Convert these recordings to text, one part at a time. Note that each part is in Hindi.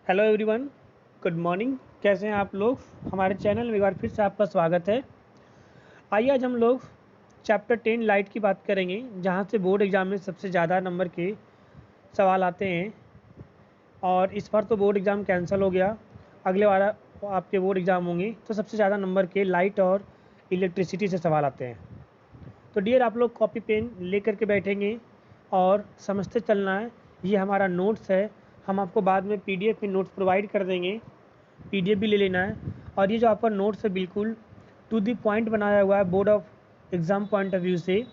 Hello everyone, good morning. कैसे हैं आप लोग? हमारे चैनल में एक बार फिर से आपका स्वागत है। आइए आज हम लोग चैप्टर 10 लाइट की बात करेंगे, जहां से बोर्ड एग्ज़ाम में सबसे ज़्यादा नंबर के सवाल आते हैं। और इस बार तो बोर्ड एग्ज़ाम कैंसिल हो गया, अगले बार आपके बोर्ड एग्ज़ाम होंगे तो सबसे ज़्यादा नंबर के लाइट और इलेक्ट्रिसिटी से सवाल आते हैं। तो डियर, आप लोग कॉपी पेन ले करके बैठेंगे और समझते चलना है। ये हमारा नोट्स है, हम आपको बाद में पीडीएफ में नोट्स प्रोवाइड कर देंगे, पीडीएफ भी ले लेना है। और ये जो आपका नोट्स है बिल्कुल टू द पॉइंट बनाया हुआ है board of exam point of view से।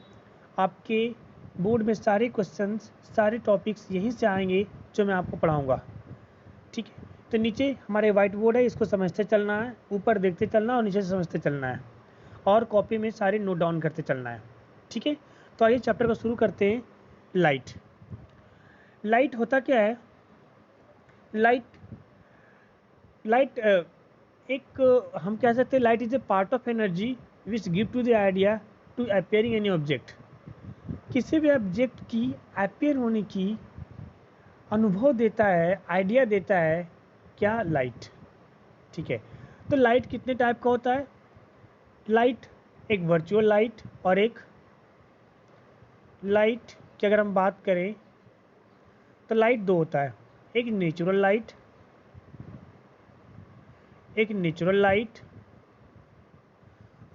आपके बोर्ड में सारे क्वेश्चंस, सारे टॉपिक्स यहीं से आएंगे जो मैं आपको पढ़ाऊँगा, ठीक है। तो नीचे हमारे वाइट बोर्ड है, इसको समझते चलना है, ऊपर देखते चलना है और नीचे से समझते चलना है, और कॉपी में सारे नोट डाउन करते चलना है, ठीक है। तो आइए चैप्टर को शुरू करते हैं। लाइट। लाइट होता क्या है? लाइट लाइट एक हम कह सकते हैं light is a part of energy which give to the idea to appearing any object. किसी भी ऑब्जेक्ट की अपेयर होने की अनुभव देता है, आइडिया देता है क्या? लाइट, ठीक है। तो लाइट कितने टाइप का होता है? लाइट एक वर्चुअल लाइट और एक लाइट की अगर हम बात करें तो लाइट दो होता है। एक नेचुरल लाइट, एक नेचुरल लाइट,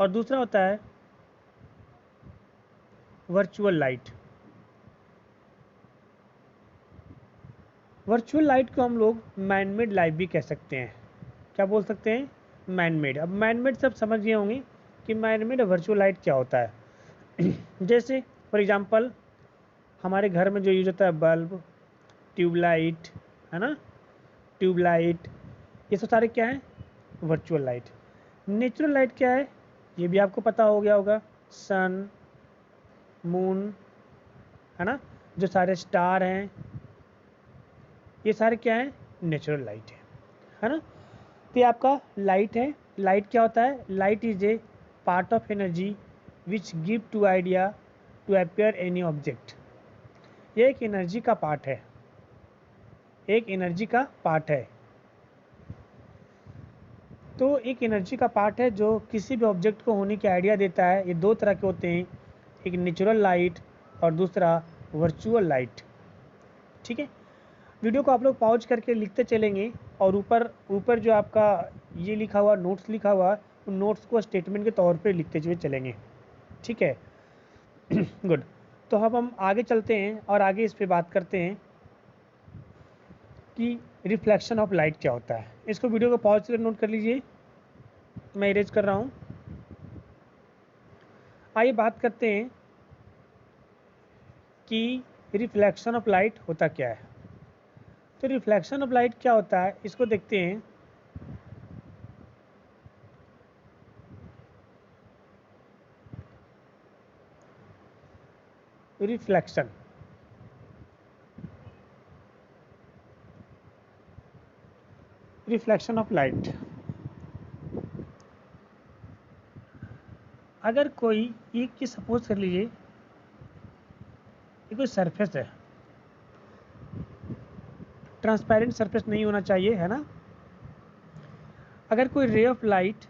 और दूसरा होता है वर्चुअल लाइट। वर्चुअल लाइट को हम लोग मैन मेड लाइट भी कह सकते हैं। क्या बोल सकते हैं? Man made. अब मैन मेड सब समझ गए होंगे कि मैन मेड और वर्चुअल लाइट क्या होता है। जैसे फॉर एग्जांपल हमारे घर में जो यूज होता है बल्ब, ट्यूबलाइट, है ना, ट्यूबलाइट, ये सब सारे क्या है? Virtual light. नेचुरल लाइट क्या है? ये भी आपको पता हो गया होगा, सन, मून, है ना, जो सारे स्टार हैं, ये सारे क्या है? नेचुरल लाइट है ना। तो ये आपका लाइट है। लाइट क्या होता है? Light is a part of energy which give to idea to appear any object. ये एक एनर्जी का पार्ट है, एक एनर्जी का पार्ट है। तो एक एनर्जी का पार्ट है जो किसी भी ऑब्जेक्ट को होने की आइडिया देता है। ये दो तरह के होते हैं, एक नेचुरल लाइट और दूसरा वर्चुअल लाइट, ठीक है। वीडियो को आप लोग पॉज करके लिखते चलेंगे, और ऊपर ऊपर जो आपका ये लिखा हुआ नोट्स लिखा हुआ, उन नोट्स को स्टेटमेंट के तौर पे लिखते हुए चलेंगे, ठीक है। गुड। तो अब हम आगे चलते हैं और आगे इस पे बात करते हैं कि रिफ्लेक्शन ऑफ लाइट क्या होता है। इसको वीडियो को पॉज करके नोट कर लीजिए, मैं इरेज कर रहा हूँ। आइए बात करते हैं कि रिफ्लेक्शन ऑफ लाइट होता क्या है। तो रिफ्लेक्शन ऑफ लाइट क्या होता है, इसको देखते हैं। Reflection, reflection of light. अगर कोई एक चीज सपोज कर लीजिए, ये कोई सरफेस है, ट्रांसपेरेंट सरफेस नहीं होना चाहिए, है ना। अगर कोई रे ऑफ लाइट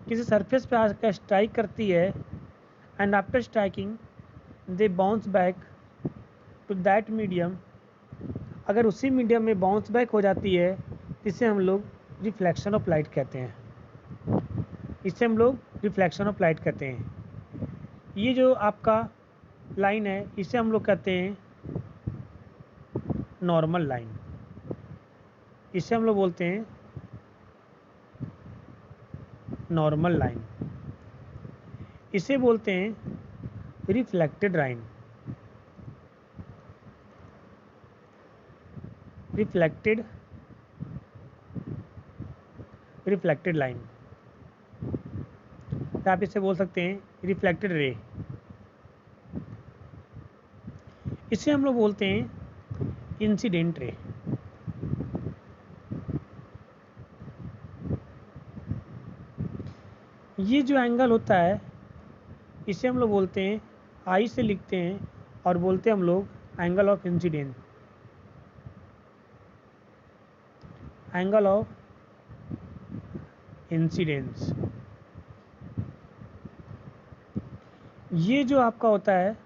किसी सरफेस पे आकर स्ट्राइक करती है, and after striking they bounce back to that medium, अगर उसी मीडियम में बाउंस बैक हो जाती है, इसे हम लोग रिफ्लेक्शन ऑफ लाइट कहते हैं। इसे हम लोग रिफ्लेक्शन ऑफ लाइट कहते हैं। ये जो आपका लाइन है, इसे हम लोग कहते हैं नॉर्मल लाइन। इसे हम लोग बोलते हैं नॉर्मल लाइन। इसे बोलते हैं reflected line. Reflected reflected line, आप इसे बोल सकते हैं रिफ्लेक्टेड रे। इसे हम लोग बोलते हैं इंसिडेंट रे। ये जो एंगल होता है, इसे हम लोग बोलते हैं, आई से लिखते हैं और बोलते हैं हम लोग angle of incidence. Angle of incidence. ये जो आपका होता है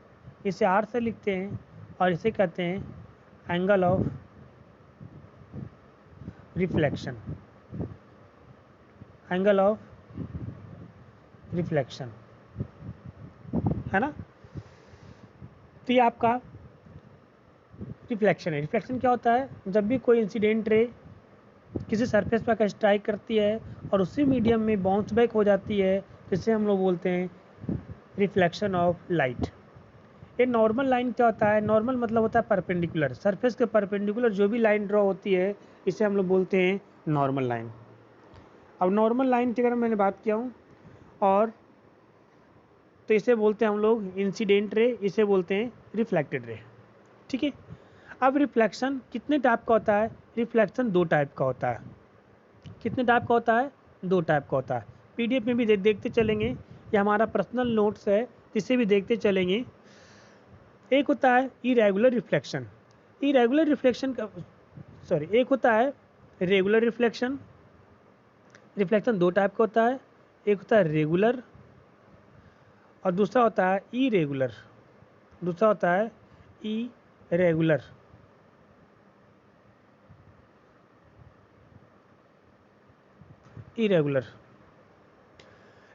इसे आर से लिखते हैं और इसे कहते हैं angle of reflection, angle of reflection, है ना। तो ये आपका रिफ्लेक्शन है। रिफ्लेक्शन क्या होता है? जब भी कोई इंसिडेंट रे किसी सरफेस पर आकर स्ट्राइक करती है और उसी मीडियम में बाउंस बैक हो जाती है, जिसे हम लोग बोलते हैं रिफ्लेक्शन ऑफ लाइट। ये नॉर्मल लाइन क्या होता है? नॉर्मल मतलब होता है परपेंडिकुलर, सरफेस के परपेंडिकुलर जो भी लाइन ड्रॉ होती है इसे हम लोग बोलते हैं नॉर्मल लाइन। अब नॉर्मल लाइन की अगर मैंने बात किया हूँ और तो इसे बोलते हैं हम लोग इंसिडेंट रे, इसे बोलते हैं रिफ्लेक्टेड रे। ठीक है। अब रिफ्लेक्शन कितने टाइप का होता है? रिफ्लेक्शन दो टाइप का होता है। कितने टाइप का होता है? दो टाइप का होता है। पीडीएफ में भी देखते चलेंगे, ये हमारा पर्सनल नोट्स है, इसे भी देखते चलेंगे। एक होता है इरेगुलर रिफ्लेक्शन। इरेगुलर रिफ्लेक्शन का एक होता है रेगुलर रिफ्लेक्शन। रिफ्लेक्शन दो टाइप का होता है, एक होता है रेगुलर और दूसरा होता है इरेगुलर। दूसरा होता है इरेगुलर। इरेगुलर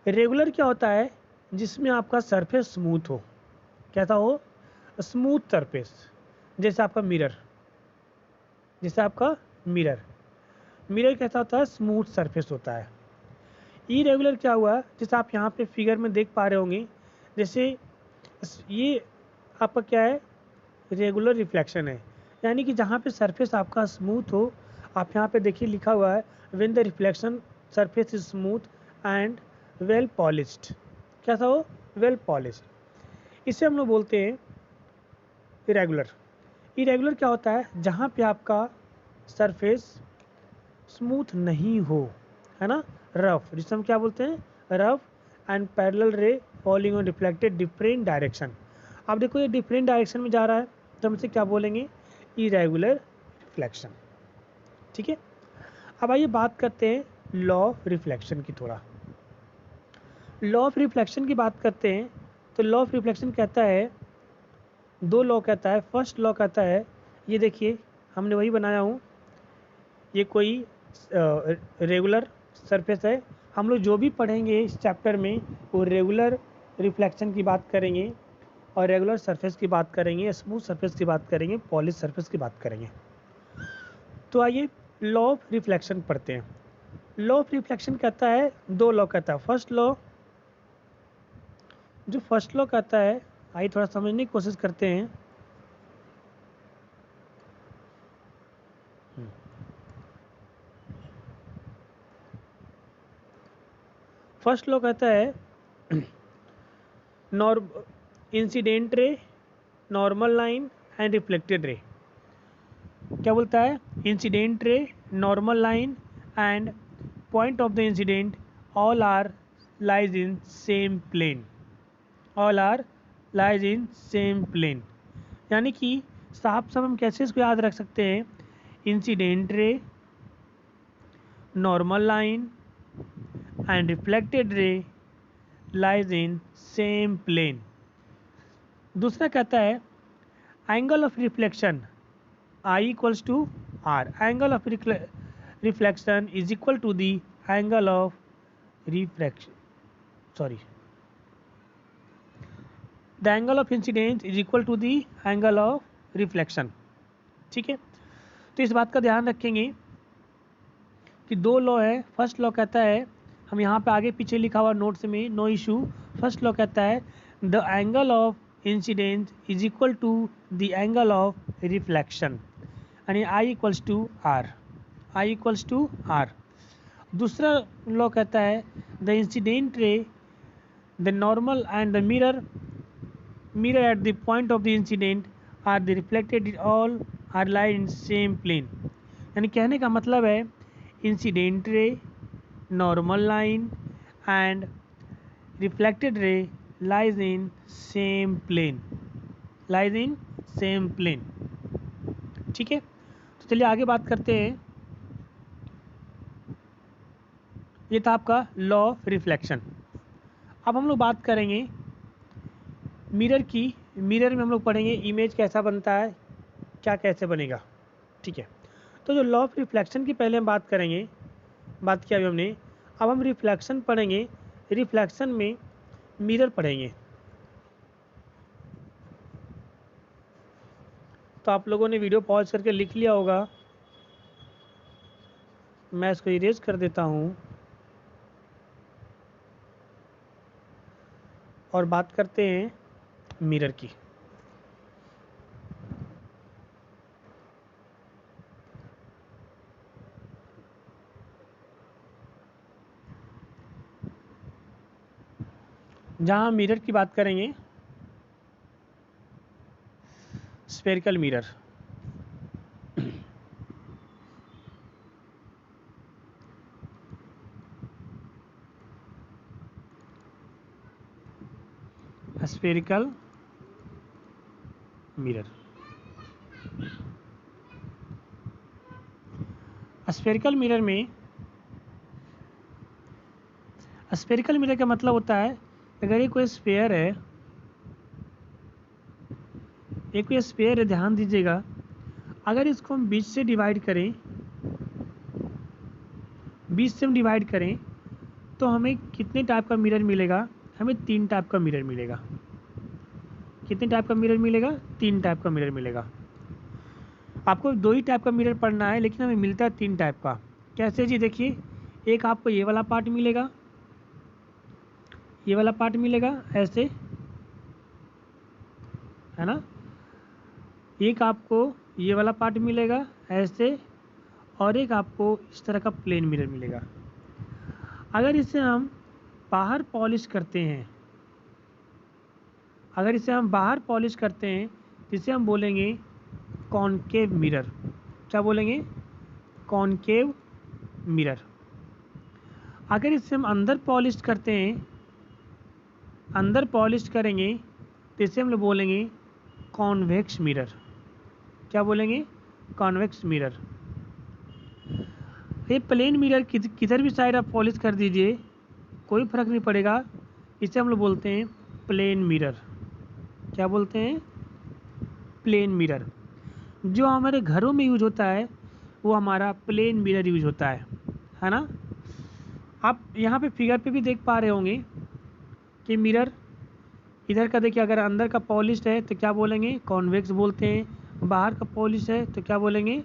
रेगुलर क्या होता है? जिसमें आपका सरफेस स्मूथ हो। कैसा हो? स्मूथ सरफेस, जैसे आपका मिरर। जैसे आपका मिरर मिरर कैसा होता है? स्मूथ सरफेस होता है। इरेगुलर क्या हुआ? जैसे आप यहाँ पे फिगर में देख पा रहे होंगे, जैसे ये आपका क्या है? रेगुलर रिफ्लेक्शन है, यानी कि जहाँ पे सरफेस आपका स्मूथ हो। आप यहाँ पे देखिए लिखा हुआ है when the reflection surface is smooth and well polished. कैसा हो? Well polished. इसे हम लोग बोलते हैं इरेगुलर। इरेगुलर क्या होता है? जहाँ पे आपका सरफेस स्मूथ नहीं हो, है ना, रफ, जिसे हम क्या बोलते हैं? रफ एंड पैरेलल रे falling on reflected different direction. अब देखो ये डिफरेंट डायरेक्शन में जा रहा है, तो हम इसे क्या बोलेंगे? Irregular reflection. ठीक है। अब आइए बात करते हैं लॉ ऑफ रिफ्लेक्शन की। थोड़ा लॉ ऑफ रिफ्लेक्शन की बात करते हैं। तो लॉ ऑफ रिफ्लेक्शन कहता है, दो लॉ कहता है। फर्स्ट लॉ कहता है, ये देखिए हमने वही बनाया हूँ, ये कोई रेगुलर सरफेस है। हम लोग जो भी पढ़ेंगे इस चैप्टर में वो रेगुलर रिफ्लेक्शन की बात करेंगे और रेगुलर सरफेस की बात करेंगे, स्मूथ सरफेस की बात करेंगे, पॉलिश सरफेस की बात करेंगे। तो आइए लॉ ऑफ रिफ्लेक्शन पढ़ते हैं। लॉ ऑफ रिफ्लेक्शन कहता है, दो लॉ कहता है। फर्स्ट लॉ, जो फर्स्ट लॉ कहता है, आइए थोड़ा समझने की कोशिश करते हैं। फर्स्ट लॉ कहता है incident ray, normal line and reflected रे। क्या बोलता है? Incident ray, normal line and point of the incident all are lies in same plane. All are lies in same plane, यानी कि साफ साफ हम कैसे इसको याद रख सकते हैं? Incident ray, normal line and reflected ray lies in same plane. दूसरा कहता है angle of reflection I equals to R. Angle of reflection is equal to the angle of refraction. Sorry. The angle of incidence is equal to the angle of reflection. ठीक है। तो इस बात का ध्यान रखेंगे कि दो लॉ है। फर्स्ट लॉ कहता है, हम यहाँ पे आगे पीछे लिखा हुआ नोट्स में, नो इशू। फर्स्ट लॉ कहता है the angle of incidence is equal to the angle of reflection, यानी I equals to R। I equals to R। दूसरा लॉ कहता है the incident ray, the normal and the mirror at the point of the incident are the reflected all are line in same plane. यानी कहने का मतलब है incident ray, normal line and reflected ray lies in same plane. Lies in same plane. ठीक है। तो चलिए आगे बात करते हैं ये था आपका लॉ ऑफ रिफ्लेक्शन। अब हम लोग बात करेंगे मिरर की। मिरर में हम लोग पढ़ेंगे इमेज कैसा बनता है, क्या कैसे बनेगा। ठीक है, तो जो लॉ ऑफ रिफ्लेक्शन की पहले हम बात करेंगे, बात किया अभी हमने। अब हम रिफ्लेक्शन पढ़ेंगे, रिफ्लेक्शन में मिरर पढ़ेंगे। तो आप लोगों ने वीडियो पॉज करके लिख लिया होगा, मैं इसको इरेज कर देता हूँ और बात करते हैं मिरर की। जहाँ हम मिरर की बात करेंगे, spherical mirror. Spherical mirror. Spherical mirror में, स्फेरिकल मिरर का मतलब होता है अगर ये कोई स्फेयर है, एक कोई स्फेयर है, ध्यान दीजिएगा, अगर इसको हम बीच से डिवाइड करें, बीच से हम डिवाइड करें तो हमें कितने टाइप का मिरर मिलेगा? हमें 3 टाइप का मिरर मिलेगा। कितने टाइप का मिरर मिलेगा? 3 टाइप का मिरर मिलेगा। आपको 2 ही टाइप का मिरर पढ़ना है, लेकिन हमें मिलता है 3 टाइप का। कैसे जी? देखिए, एक आपको ये वाला पार्ट मिलेगा, ये वाला पार्ट मिलेगा ऐसे, है ना। एक आपको ये वाला पार्ट मिलेगा ऐसे, और एक आपको इस तरह का प्लेन मिरर मिलेगा। अगर इसे हम बाहर पॉलिश करते हैं, अगर इसे हम बाहर पॉलिश करते हैं तो इसे हम बोलेंगे कॉनकेव मिरर। क्या बोलेंगे? Concave mirror. अगर इसे हम अंदर पॉलिश करते हैं, अंदर पॉलिश करेंगे तो इसे हम लोग बोलेंगे कॉन्वेक्स मिरर। क्या बोलेंगे? Convex mirror. ये प्लेन मिरर किधर भी साइड आप पॉलिश कर दीजिए, कोई फर्क नहीं पड़ेगा, इसे हम लोग बोलते हैं प्लेन मिरर। क्या बोलते हैं? Plane mirror. जो हमारे घरों में यूज होता है वो हमारा प्लेन मिरर यूज होता है ना। आप यहाँ पे फिगर पे भी देख पा रहे होंगे कि मिरर इधर का देखिए, अगर अंदर का पॉलिश है तो क्या बोलेंगे? कॉन्वेक्स बोलते हैं। बाहर का पॉलिश है तो क्या बोलेंगे?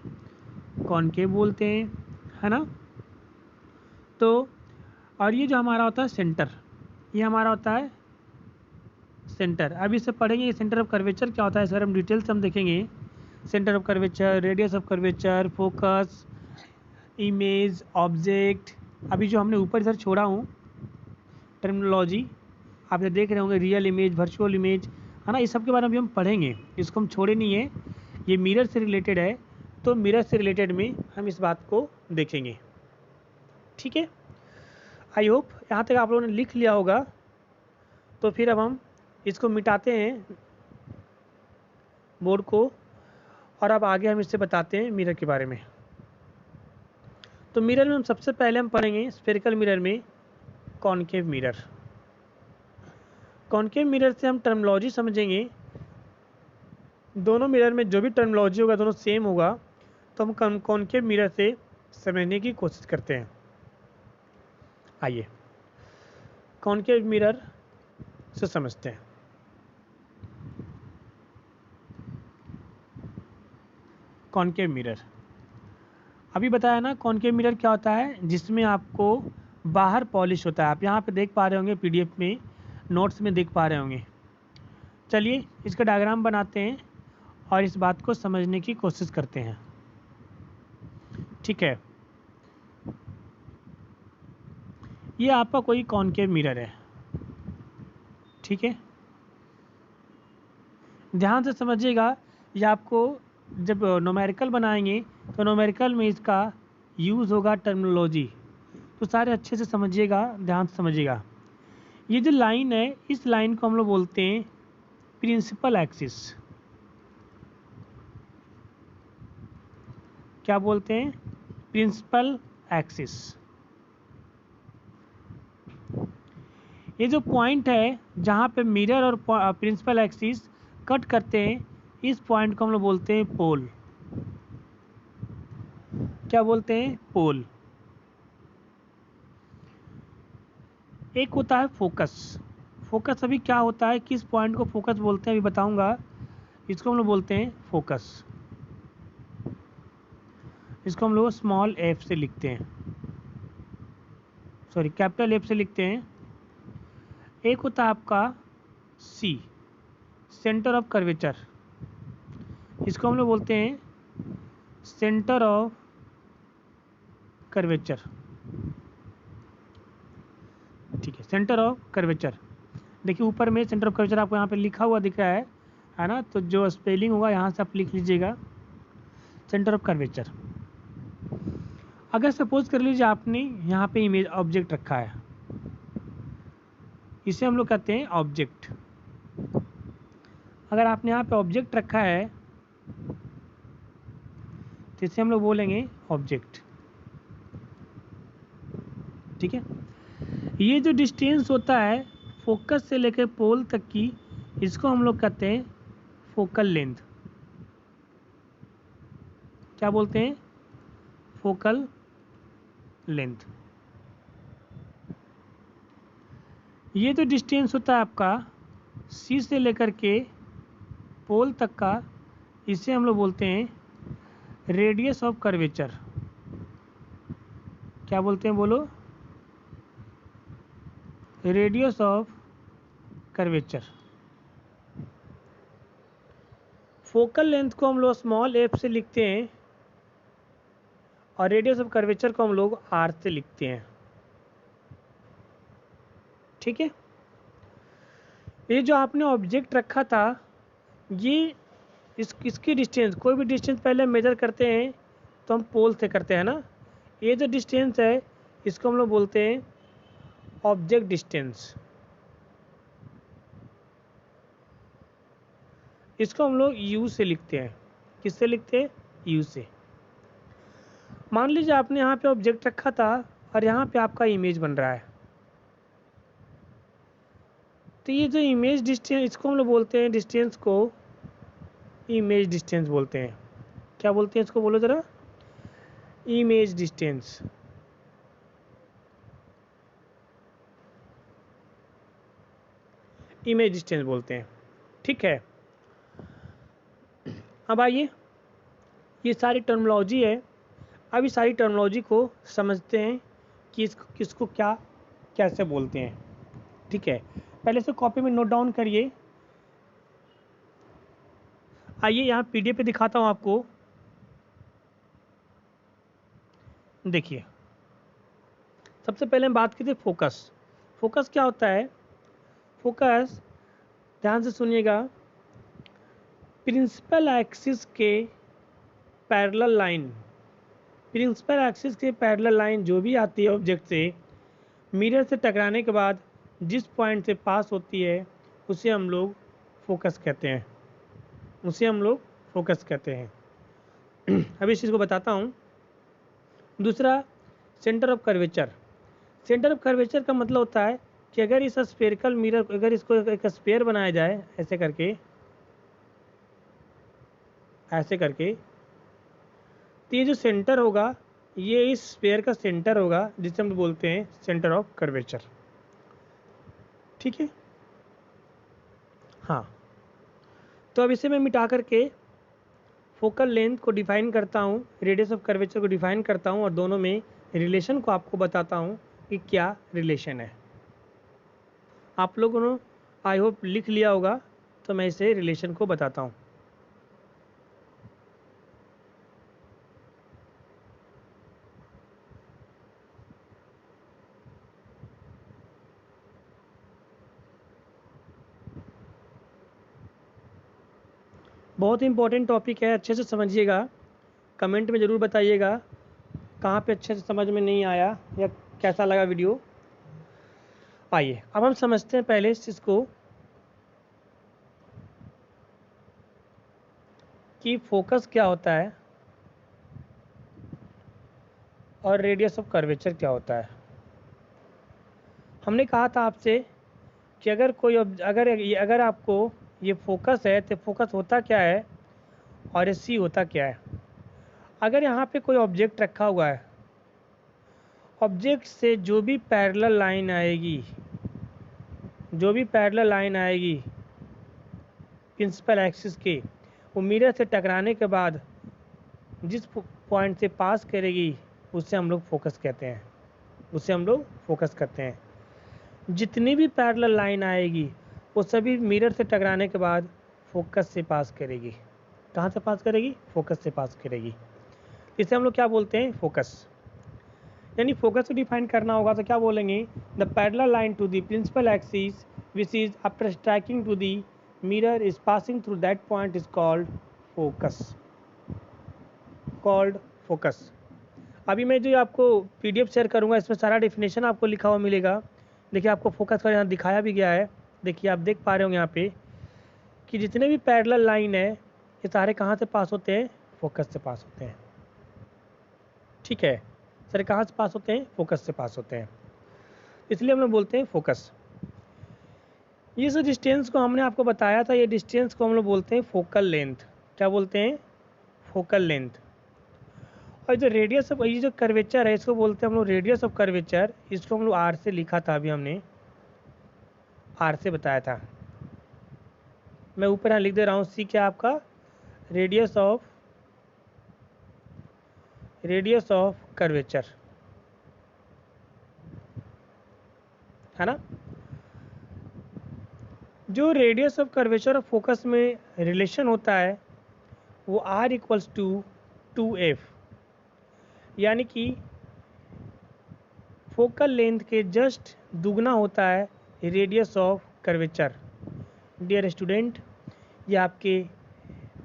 कॉनकेव बोलते हैं, है ना। तो और ये जो हमारा होता है सेंटर, ये हमारा होता है सेंटर। अब इससे पढ़ेंगे ये सेंटर ऑफ कर्वेचर क्या होता है, सर हम डिटेल से हम देखेंगे। Centre of curvature, radius of curvature, focus, image, object. अभी जो हमने ऊपर इधर छोड़ा हूँ टर्मिनोलॉजी, आप ये देख रहे होंगे, रियल इमेज, वर्चुअल इमेज, है ना। इस सब के बारे में भी हम पढ़ेंगे, इसको हम छोड़े नहीं है, ये मिरर से रिलेटेड है, तो मिरर से रिलेटेड में हम इस बात को देखेंगे। ठीक है, आई होप यहाँ तक आप लोगों ने लिख लिया होगा। तो फिर अब हम इसको मिटाते हैं बोर्ड को, और अब आगे हम इससे बताते हैं मिरर के बारे में। तो मिरर में हम सबसे पहले हम पढ़ेंगे स्फेरिकल मिरर में कॉनकेव मिरर। कॉनकेव मिरर से हम टर्मिनोलॉजी समझेंगे। दोनों मिरर में जो भी टर्मिनोलॉजी होगा दोनों सेम होगा, तो हम कॉनकेव मिरर से समझने की कोशिश करते हैं। आइए कॉनकेव मिरर से समझते हैं। कॉनकेव मिरर अभी बताया ना, कॉनकेव मिरर क्या होता है? जिसमें आपको बाहर पॉलिश होता है। आप यहाँ पे देख पा रहे होंगे, पीडीएफ में, नोट्स में देख पा रहे होंगे। चलिए इसका डायग्राम बनाते हैं और इस बात को समझने की कोशिश करते हैं। ठीक है, ये आपका कोई कॉनकेव मिरर है। ठीक है, ध्यान से समझिएगा। ये आपको जब न्यूमेरिकल बनाएंगे तो न्यूमेरिकल में इसका यूज़ होगा टर्मिनोलॉजी, तो सारे अच्छे से समझिएगा, ध्यान से समझिएगा। ये जो लाइन है, इस लाइन को हम लोग बोलते हैं प्रिंसिपल एक्सिस। क्या बोलते हैं? Principal axis. ये जो पॉइंट है जहाँ पे मिरर और प्रिंसिपल एक्सिस कट करते हैं, इस पॉइंट को हम लोग बोलते हैं पोल। क्या बोलते हैं? पोल। एक होता है फोकस। फोकस अभी क्या होता है, किस पॉइंट को फोकस बोलते हैं अभी बताऊंगा। इसको हम लोग बोलते हैं फोकस। इसको हम लोग स्मॉल एफ से लिखते हैं, सॉरी कैपिटल एफ से लिखते हैं। एक होता है आपका सी, सेंटर ऑफ कर्वेचर। इसको हम लोग बोलते हैं सेंटर ऑफ कर्वेचर। ठीक है, सेंटर ऑफ कर्वेचर। देखिए ऊपर में सेंटर ऑफ कर्वेचर आपको यहाँ पे लिखा हुआ दिख रहा है ना। तो जो स्पेलिंग होगा यहाँ से आप लिख लीजिएगा, सेंटर ऑफ कर्वेचर। अगर सपोज कर लीजिए आपने यहाँ पे इमेज ऑब्जेक्ट रखा है, इसे हम लोग कहते हैं ऑब्जेक्ट। अगर आपने यहाँ पे ऑब्जेक्ट रखा है तो इसे हम लोग बोलेंगे ऑब्जेक्ट। ठीक है, ये जो डिस्टेंस होता है फोकस से लेकर पोल तक की, इसको हम लोग कहते हैं फोकल लेंथ। क्या बोलते हैं? Focal length. ये जो डिस्टेंस होता है आपका सी से लेकर के पोल तक का, इसे हम लोग बोलते हैं रेडियस ऑफ कर्वेचर। क्या बोलते हैं? बोलो। Radius of curvature. Focal length को हम लोग स्मॉल एफ से लिखते हैं और रेडियस ऑफ कर्वेचर को हम लोग आर से लिखते हैं। ठीक है, ये जो आपने ऑब्जेक्ट रखा था, ये इसकी डिस्टेंस, कोई भी डिस्टेंस पहले मेजर करते हैं तो हम पोल से करते हैं ना। ये जो डिस्टेंस है इसको हम लोग बोलते हैं ऑब्जेक्ट डिस्टेंस। इसको हम लोग यू से लिखते हैं। किससे लिखते हैं? यू से। मान लीजिए आपने यहाँ पे ऑब्जेक्ट रखा था और यहाँ पे आपका इमेज बन रहा है, तो ये जो इमेज डिस्टेंस, इसको हम लोग बोलते हैं, डिस्टेंस को इमेज डिस्टेंस बोलते हैं। क्या बोलते हैं इसको? बोलो ज़रा। Image distance. इमेज डिस्टेंस बोलते हैं। ठीक है, अब आइए, ये सारी टर्मिनोलॉजी है। अब इस सारी टर्मिनोलॉजी को समझते हैं कि किसको क्या कैसे बोलते हैं। ठीक है, पहले से कॉपी में नोट डाउन करिए। आइए यहाँ पीडीएफ पे दिखाता हूँ आपको। देखिए, सबसे पहले हम बात की थी फोकस। फोकस क्या होता है? फोकस, ध्यान से सुनिएगा, प्रिंसिपल एक्सिस के पैरेलल लाइन, प्रिंसिपल एक्सिस के पैरेलल लाइन जो भी आती है ऑब्जेक्ट से, मिरर से टकराने के बाद जिस पॉइंट से पास होती है उसे हम लोग फोकस कहते हैं। उसे हम लोग फोकस कहते हैं। अब इस चीज़ को बताता हूँ। दूसरा, centre of curvature. Centre of curvature का मतलब होता है कि अगर इस स्फेरिकल मिरर, अगर इसको एक स्फेयर बनाया जाए ऐसे करके, ऐसे करके, तो ये जो सेंटर होगा ये इस स्फेयर का सेंटर होगा, जिसे हम बोलते हैं सेंटर ऑफ कर्वेचर। ठीक है, हाँ। तो अब इसे मैं मिटा करके फोकल लेंथ को डिफाइन करता हूँ, रेडियस ऑफ कर्वेचर को डिफाइन करता हूँ और दोनों में रिलेशन को आपको बताता हूँ कि क्या रिलेशन है। आप लोगों ने आई होप लिख लिया होगा, तो मैं इसे रिलेशन को बताता हूँ। बहुत इंपॉर्टेंट टॉपिक है, अच्छे से समझिएगा। कमेंट में ज़रूर बताइएगा कहाँ पे अच्छे से समझ में नहीं आया या कैसा लगा वीडियो। आइए अब हम समझते हैं पहले इस चीज़ को कि फोकस क्या होता है और रेडियस ऑफ कर्वेचर क्या होता है। हमने कहा था आपसे कि अगर आपको ये फोकस है तो फोकस होता क्या है और ये सी होता क्या है। अगर यहाँ पे कोई ऑब्जेक्ट रखा हुआ है, ऑब्जेक्ट से जो भी पैरेलल लाइन आएगी, प्रिंसिपल एक्सिस के, वो मिरर से टकराने के बाद जिस पॉइंट से पास करेगी उससे हम लोग फोकस करते हैं। जितनी भी पैरेलल लाइन आएगी वो सभी मिरर से टकराने के बाद फोकस से पास करेगी। कहाँ से पास करेगी? फोकस से पास करेगी। इसे हम लोग क्या बोलते हैं? फोकस। यानी फोकस को डिफाइन करना होगा तो क्या बोलेंगे? The parallel line to the principal axis which is after striking to the mirror is passing through that point is called focus. अभी मैं जो आपको पीडीएफ शेयर करूंगा इसमें सारा डेफिनेशन आपको लिखा हुआ मिलेगा। देखिए आपको फोकस का यहाँ दिखाया भी गया है। देखिए आप देख पा रहे होंगे यहाँ पे कि जितने भी पैरेलल लाइन है ये सारे कहाँ से पास होते हैं? फोकस से पास होते हैं। ठीक है, सारे कहाँ से पास होते हैं? फोकस से पास होते हैं, इसलिए हम लोग बोलते हैं फोकस। ये जो डिस्टेंस को हमने आपको बताया था, ये डिस्टेंस को हम लोग बोलते हैं फोकल लेंथ। क्या बोलते हैं? Focal length. और जो रेडियस ऑफ, ये जो कर्वेचर है इसको बोलते हैं हम लोग रेडियस ऑफ कर्वेचर। इसको हम लोग आर से लिखा था, अभी हमने आर से बताया था। मैं ऊपर यहाँ लिख दे रहा हूँ, सी क्या आपका? रेडियस ऑफ कर्वेचर, है ना। जो रेडियस ऑफ कर्वेचर और फोकस में रिलेशन होता है वो R इक्वल्स टू 2F, यानी कि फोकल लेंथ के जस्ट दुगना होता है radius of curvature. Dear student, ये आपके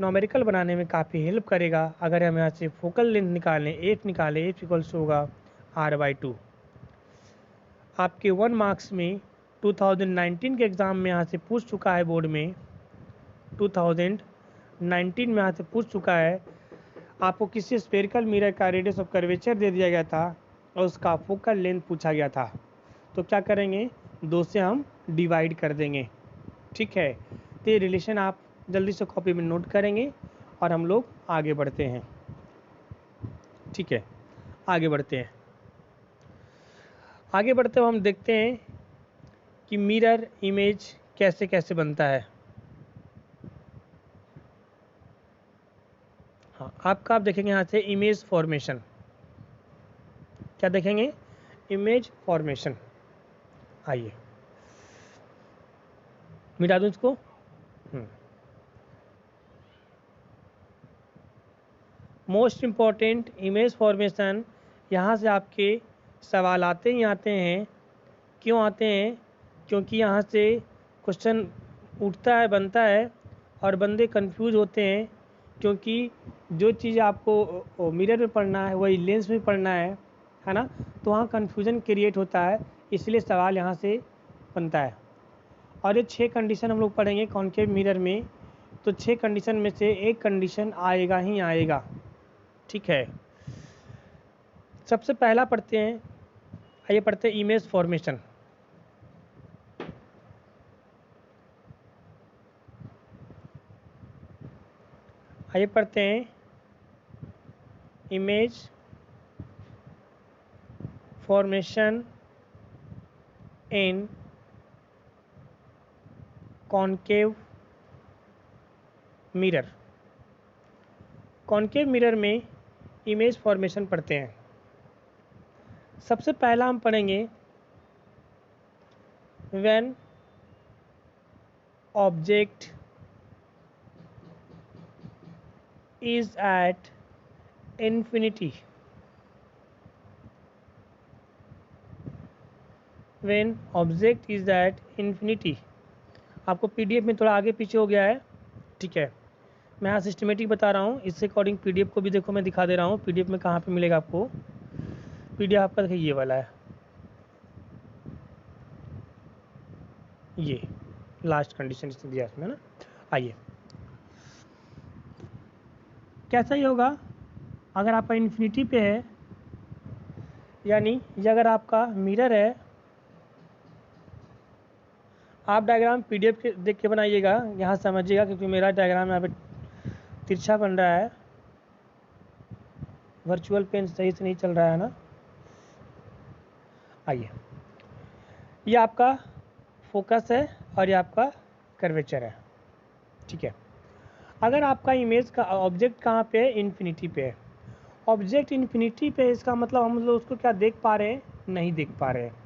नॉमेरिकल बनाने में काफ़ी हेल्प करेगा। अगर हम यहाँ से फोकल लेंथ निकालें, F निकालें, F इक्वल्स होगा R/2। आपके 1 मार्क्स में 2019 के एग्ज़ाम में यहाँ से पूछ चुका है, बोर्ड में 2019 में यहाँ से पूछ चुका है। आपको किसी स्फेरिकल मिरर का रेडियस ऑफ कर्वेचर दे दिया गया था और उसका फोकल लेंथ पूछा गया था। तो क्या करेंगे? 2 से हम डिवाइड कर देंगे। ठीक है, तो ये रिलेशन आप जल्दी से कॉपी में नोट करेंगे और हम लोग आगे बढ़ते हैं। ठीक है, आगे बढ़ते हैं। आगे बढ़ते हुए हम देखते हैं कि मिरर इमेज कैसे कैसे बनता है। हाँ, आप देखेंगे यहाँ से इमेज फॉर्मेशन। क्या देखेंगे? Image formation. आइए मिटा दूँ इसको। मोस्ट इम्पॉर्टेंट इमेज फॉर्मेशन, यहाँ से आपके सवाल आते ही आते हैं। क्यों आते हैं? क्योंकि यहाँ से क्वेश्चन उठता है, बनता है और बंदे कंफ्यूज होते हैं, क्योंकि जो चीज़ आपको मिरर में पढ़ना है वही लेंस में पढ़ना है ना। तो वहाँ कन्फ्यूज़न क्रिएट होता है, इसलिए सवाल यहाँ से बनता है। और ये 6 कंडीशन हम लोग पढ़ेंगे कॉन्केव मिरर में। तो 6 कंडीशन में से एक कंडीशन आएगा ही आएगा। ठीक है, सबसे पहला पढ़ते हैं। आइए पढ़ते हैं इमेज फॉर्मेशन। आइए पढ़ते हैं इमेज फॉर्मेशन इन कॉन्केव मिरर। कॉन्केव मिरर में इमेज फॉर्मेशन पढ़ते हैं। सबसे पहला हम पढ़ेंगे when object is at infinity. When object is at infinity. आपको पीडीएफ में थोड़ा आगे पीछे हो गया है। ठीक है, मैं यहाँ सिस्टमेटिक बता रहा हूँ, इससे अकॉर्डिंग पीडीएफ को भी देखो मैं दिखा दे रहा हूँ। पीडीएफ में कहाँ पे मिलेगा आपको? पीडीएफ आपका देखिए ये वाला है, ये लास्ट कंडीशन इसने दिया इसमें ना। आइए, कैसा ही होगा अगर आपका इन्फिनिटी पे है, यानी ये अगर आपका मिरर है, आप डायग्राम PDF देख के बनाइएगा, यहाँ समझिएगा, क्योंकि मेरा डायग्राम यहाँ पे तिरछा बन रहा है, वर्चुअल पेन सही से नहीं चल रहा है ना। आइए, ये आपका फोकस है और ये आपका कर्वेचर है, ठीक है। अगर आपका इमेज का ऑब्जेक्ट कहाँ पे है, इन्फिनिटी पे है। ऑब्जेक्ट इन्फिनिटी पे, इसका मतलब हम लोग उसको क्या देख पा रहे हैं, नहीं देख पा रहे हैं।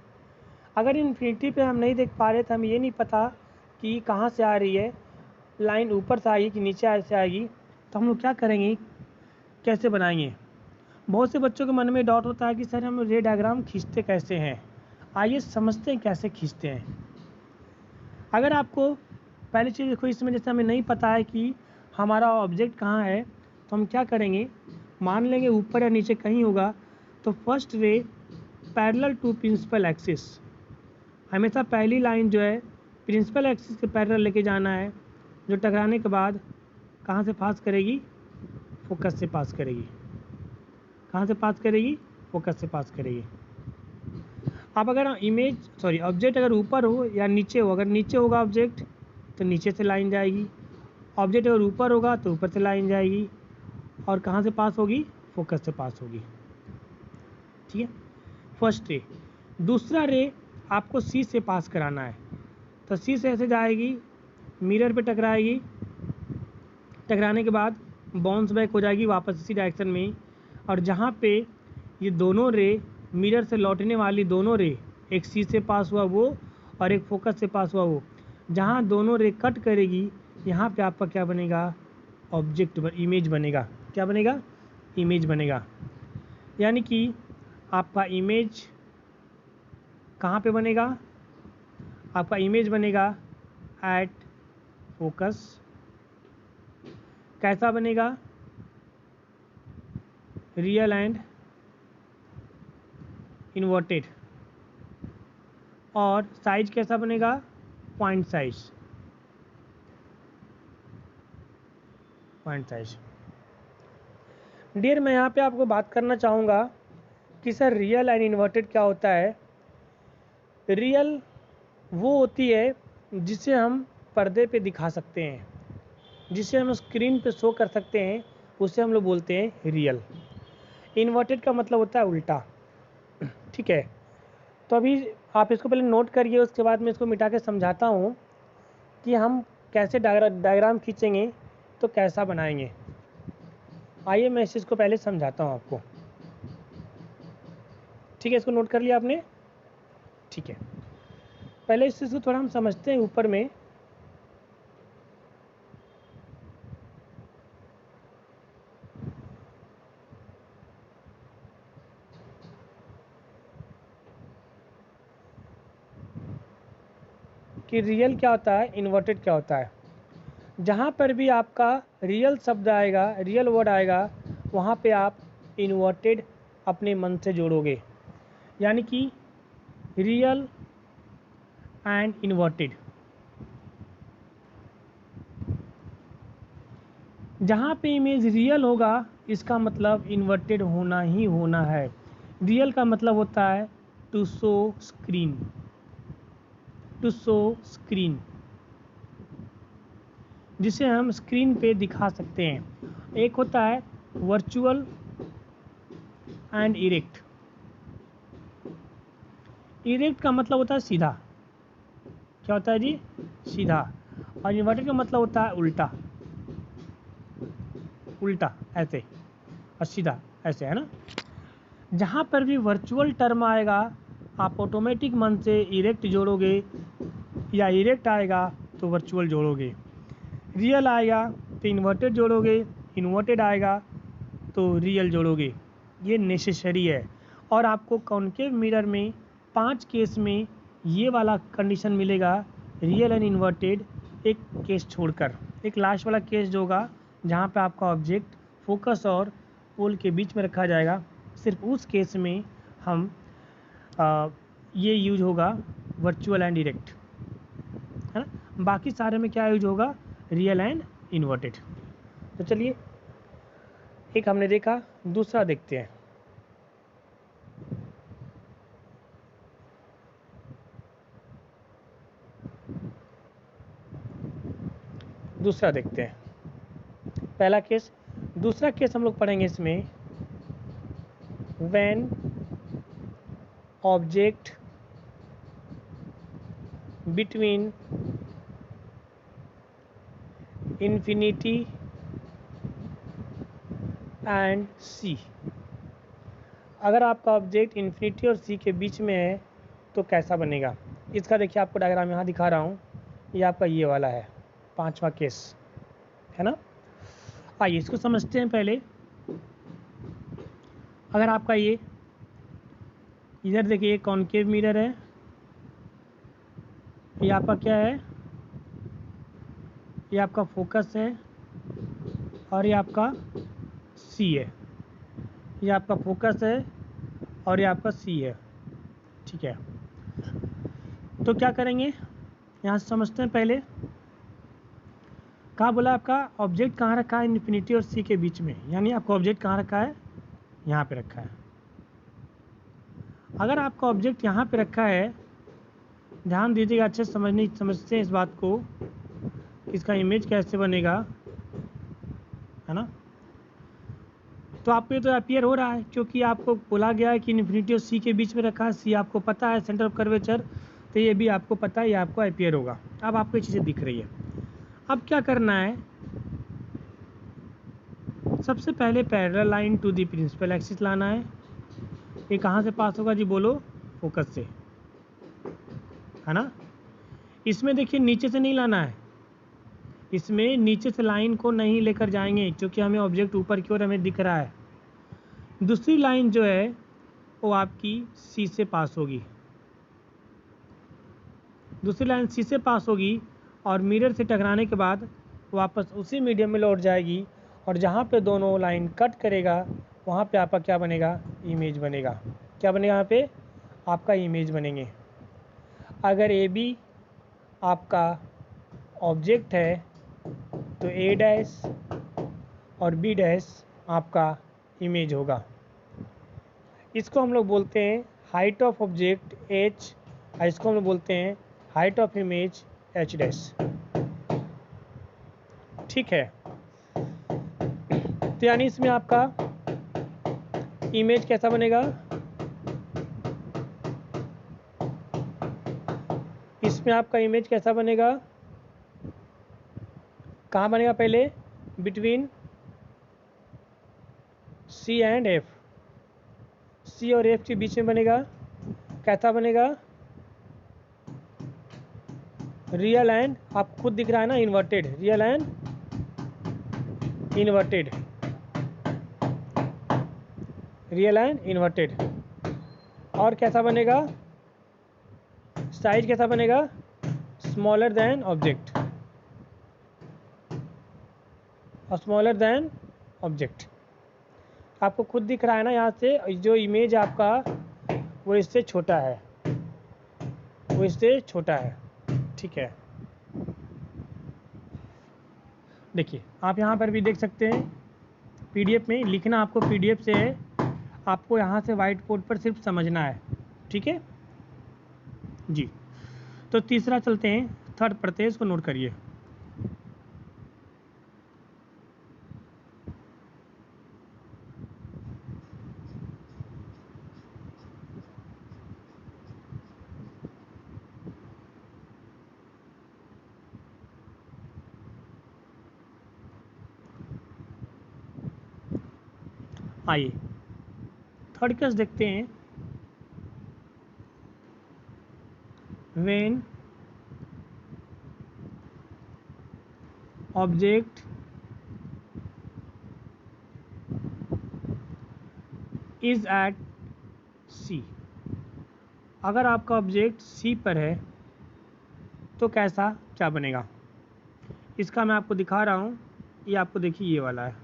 अगर इन्फिनिटी पे हम नहीं देख पा रहे तो हमें ये नहीं पता कि कहाँ से आ रही है, लाइन ऊपर से आएगी कि नीचे से आएगी, तो हम लोग क्या करेंगे, कैसे बनाएंगे। बहुत से बच्चों के मन में डाउट होता है कि सर हम रे डायग्राम खींचते कैसे हैं। आइए समझते हैं कैसे खींचते हैं। अगर आपको पहली चीज़ देखो, इसमें जैसे हमें नहीं पता है कि हमारा ऑब्जेक्ट कहाँ है, तो हम क्या करेंगे, मान लेंगे ऊपर या नीचे कहीं होगा, तो first ray parallel to principal axis, हमेशा पहली लाइन जो है प्रिंसिपल एक्सिस के पैरेलल लेके जाना है, जो टकराने के बाद कहाँ से पास करेगी, फोकस से पास करेगी। कहाँ से पास करेगी, फोकस से पास करेगी। अब अगर ऑब्जेक्ट अगर ऊपर हो या नीचे हो, अगर नीचे होगा ऑब्जेक्ट तो नीचे से लाइन जाएगी, ऑब्जेक्ट अगर ऊपर होगा तो ऊपर से लाइन जाएगी, और कहाँ से पास होगी, फोकस से पास होगी, ठीक है। First ray. दूसरा रे आपको सी से पास कराना है, तो सी से ऐसे जाएगी, मिरर पे टकराएगी, टकराने के बाद बाउंस बैक हो जाएगी वापस इसी डायरेक्शन में, और जहाँ पे ये दोनों रे मिरर से लौटने वाली दोनों रे, एक सी से पास हुआ वो और एक फोकस से पास हुआ वो, जहाँ दोनों रे कट करेगी, यहाँ पे आपका क्या बनेगा, ऑब्जेक्ट इमेज बनेगा। क्या बनेगा, इमेज बनेगा। यानी कि आपका इमेज कहाँ पे बनेगा, आपका इमेज बनेगा एट फोकस। कैसा बनेगा, रियल एंड इन्वर्टेड। और साइज कैसा बनेगा, point size. Point size. Dear, मैं यहाँ पे आपको बात करना चाहूँगा कि सर रियल एंड इन्वर्टेड क्या होता है। रियल वो होती है जिसे हम पर्दे पे दिखा सकते हैं, जिसे हम स्क्रीन पे शो कर सकते हैं, उसे हम लोग बोलते हैं रियल। इन्वर्टेड का मतलब होता है उल्टा, ठीक है। तो अभी आप इसको पहले नोट करिए, उसके बाद मैं इसको मिटा के समझाता हूँ कि हम कैसे डायग्राम खींचेंगे तो कैसा बनाएंगे। आइए मैं इस चीज़ को पहले समझाता हूँ आपको, ठीक है। इसको नोट कर लिया आपने, ठीक है। पहले इस चीज़ को थोड़ा हम समझते हैं ऊपर में। कि रियल क्या होता है, इन्वर्टेड क्या होता है। जहाँ पर भी आपका रियल शब्द आएगा, रियल वर्ड आएगा, वहाँ पे आप इन्वर्टेड अपने मन से जोड़ोगे, यानी कि रियल एंड इन्वर्टेड। जहाँ पे इमेज रियल होगा, इसका मतलब इन्वर्टेड होना ही होना है। रियल का मतलब होता है to show screen, to show screen, जिसे हम स्क्रीन पे दिखा सकते हैं। एक होता है वर्चुअल एंड इरेक्ट। इरेक्ट का मतलब होता है सीधा, क्या होता है जी, सीधा। और इन्वर्टेड का मतलब होता है उल्टा, उल्टा ऐसे, और सीधा ऐसे, है ना। जहाँ पर भी वर्चुअल टर्म आएगा, आप ऑटोमेटिक मन से इरेक्ट जोड़ोगे, या इरेक्ट आएगा तो वर्चुअल जोड़ोगे। रियल आएगा तो इन्वर्टेड जोड़ोगे, इन्वर्टेड आएगा तो रियल जोड़ोगे। ये नेसेसरी है। और आपको कॉनकेव मिरर में 5 केस में ये वाला कंडीशन मिलेगा, रियल एंड इन्वर्टेड, एक केस छोड़कर। एक लास्ट वाला केस जो होगा जहाँ पे आपका ऑब्जेक्ट फोकस और पोल के बीच में रखा जाएगा, सिर्फ उस केस में हम ये यूज होगा वर्चुअल एंड इरेक्ट, है ना। बाकी सारे में क्या यूज होगा, रियल एंड इन्वर्टेड। तो चलिए, एक हमने देखा, दूसरा देखते हैं। दूसरा देखते हैं, पहला केस। दूसरा केस हम लोग पढ़ेंगे इसमें, when object between infinity and C. अगर आपका ऑब्जेक्ट इन्फिनिटी और सी के बीच में है तो कैसा बनेगा। इसका देखिए आपको डायग्राम यहाँ दिखा रहा हूँ, ये आपका ये वाला है, पांचवा केस है ना। आइए इसको समझते हैं पहले। अगर आपका ये इधर देखिए कॉनकेव मिरर है, ये आपका क्या है, ये आपका फोकस है और ये आपका सी है, ये आपका फोकस है और ये आपका सी है, ठीक है। तो क्या करेंगे, यहाँ से समझते हैं पहले। कहाँ बोला आपका ऑब्जेक्ट कहाँ रखा है, इन्फिनिटी और सी के बीच में, यानी आपका ऑब्जेक्ट कहाँ रखा है, यहाँ पे रखा है। अगर आपका ऑब्जेक्ट यहाँ पे रखा है, ध्यान दीजिएगा अच्छे से समझते हैं इस बात को, इसका इमेज कैसे बनेगा, है ना। तो आपको ये तो अपीयर हो रहा है क्योंकि आपको बोला गया है कि इन्फिनिटी और सी के बीच में रखा है, सी आपको पता है सेंटर ऑफ कर्वेचर, तो ये भी आपको पता है, ये आपको अपीयर होगा। अब आपको ये चीज़ें दिख रही है। अब क्या करना है, सबसे पहले parallel line to the principal axis लाना है। ये कहाँ से पास होगा जी, बोलो, फोकस से, है ना। इसमें देखिए नीचे से नहीं लाना है, इसमें नीचे से लाइन को नहीं लेकर जाएंगे क्योंकि हमें ऑब्जेक्ट ऊपर की ओर हमें दिख रहा है। दूसरी लाइन जो है वो आपकी सी से पास होगी, दूसरी लाइन सी से पास होगी और मिरर से टकराने के बाद वापस उसी मीडियम में लौट जाएगी, और जहाँ पे दोनों लाइन कट करेगा वहाँ पे आपका क्या बनेगा, इमेज बनेगा। क्या बनेगा, यहाँ पे आपका इमेज बनेंगे। अगर ए बी आपका ऑब्जेक्ट है तो ए डैश और बी डैश आपका इमेज होगा। इसको हम लोग बोलते हैं हाइट ऑफ ऑब्जेक्ट h, इसको हम लोग बोलते हैं height of image h dash, ठीक है। तो यानी इसमें आपका इमेज कैसा बनेगा, इसमें आपका इमेज कैसा बनेगा, कहाँ बनेगा, पहले बिटवीन सी एंड एफ, सी और एफ के बीच में बनेगा। कैसा बनेगा, रियल एंड, आपको खुद दिख रहा है ना, inverted, real and inverted, real and inverted. और कैसा बनेगा, साइज कैसा बनेगा, स्मॉलर देन ऑब्जेक्ट, और स्मॉलर देन ऑब्जेक्ट। आपको खुद दिख रहा है ना, यहाँ से जो इमेज आपका वो इससे छोटा है, वो इससे छोटा है, ठीक है। देखिए आप यहाँ पर भी देख सकते हैं, पीडीएफ में लिखना आपको पीडीएफ से है, आपको यहाँ से व्हाइट बोर्ड पर सिर्फ समझना है, ठीक है जी। तो तीसरा चलते हैं, थर्ड पढ़ते हैं, इसको नोट करिए। आइए थर्ड केस देखते हैं। व्हेन ऑब्जेक्ट इज एट सी, अगर आपका ऑब्जेक्ट सी पर है तो कैसा क्या बनेगा। इसका मैं आपको दिखा रहा हूँ, ये आपको देखिए ये वाला है,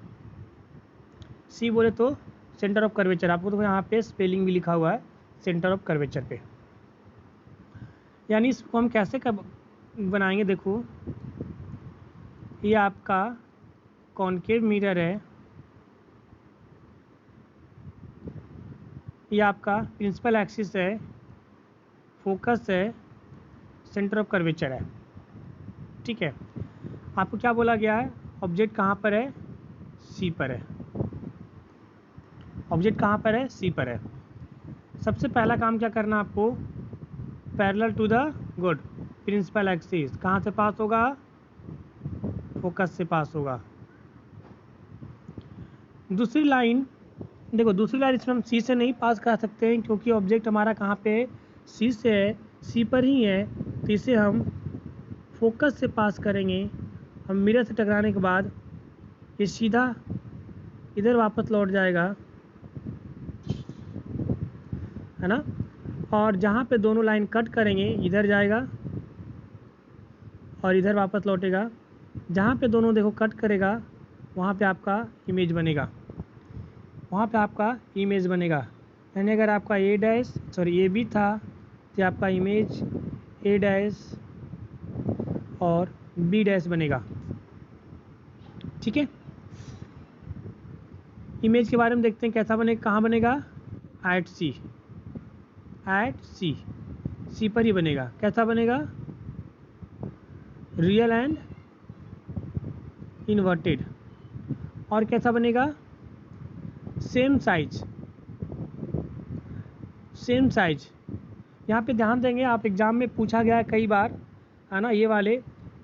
सी बोले तो सेंटर ऑफ कर्वेचर, आपको तो यहाँ पे स्पेलिंग भी लिखा हुआ है सेंटर ऑफ कर्वेचर पे। यानी इसको हम कैसे बनाएंगे, देखो ये आपका कॉनकेव मिरर है, ये आपका प्रिंसिपल एक्सिस है, फोकस है, सेंटर ऑफ कर्वेचर है, ठीक है। आपको क्या बोला गया है, ऑब्जेक्ट कहाँ पर है, सी पर है। ऑब्जेक्ट कहाँ पर है, सी पर है। सबसे पहला काम क्या करना आपको, parallel to the good principal axis, कहाँ से पास होगा, फोकस से पास होगा। दूसरी लाइन देखो, दूसरी लाइन इसमें हम सी से नहीं पास कर सकते हैं क्योंकि ऑब्जेक्ट हमारा कहाँ पे है, सी से है, सी पर ही है, तो इसे हम फोकस से पास करेंगे। हम मिरर से टकराने के बाद ये सीधा इधर वापस लौट जाएगा, है ना। और जहाँ पे दोनों लाइन कट करेंगे इधर जाएगा और इधर वापस लौटेगा। जहाँ पे दोनों देखो कट करेगा वहाँ पे आपका इमेज बनेगा, वहाँ पे आपका इमेज बनेगा। यानी अगर आपका ए बी था तो आपका इमेज ए डैश और बी डैश बनेगा। ठीक है, इमेज के बारे में देखते हैं कैसा बनेगा, कहाँ बनेगा, एट सी सी पर ही बनेगा। कैसा बनेगा, रियल एंड इन्वर्टेड। और कैसा बनेगा, सेम साइज। यहाँ पे ध्यान देंगे, आप एग्ज़ाम में पूछा गया है कई बार, है ना, ये वाले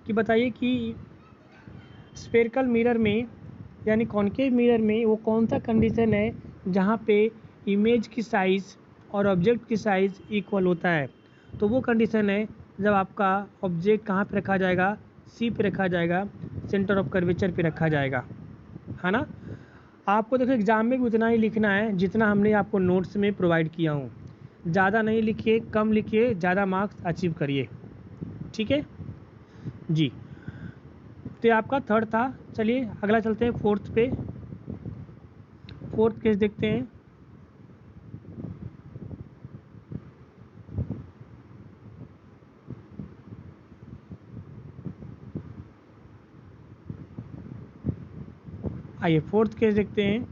कि बताइए कि स्फेरिकल मिरर में यानी कॉन्केव मिरर में वो कौन सा कंडीशन है जहाँ पे इमेज की साइज़ और ऑब्जेक्ट की साइज़ इक्वल होता है। तो वो कंडीशन है जब आपका ऑब्जेक्ट कहाँ पे रखा जाएगा, सी पे रखा जाएगा, सेंटर ऑफ कर्वेचर पे रखा जाएगा, है ना। आपको देखो एग्ज़ाम में भी उतना ही लिखना है जितना हमने आपको नोट्स में प्रोवाइड किया हूँ। ज़्यादा नहीं लिखिए, कम लिखिए, ज़्यादा मार्क्स अचीव करिए। ठीक है जी, तो ये आपका थर्ड था। चलिए अगला चलते हैं फोर्थ पे। फोर्थ केस देखते हैं। आइए फोर्थ केस देखते हैं।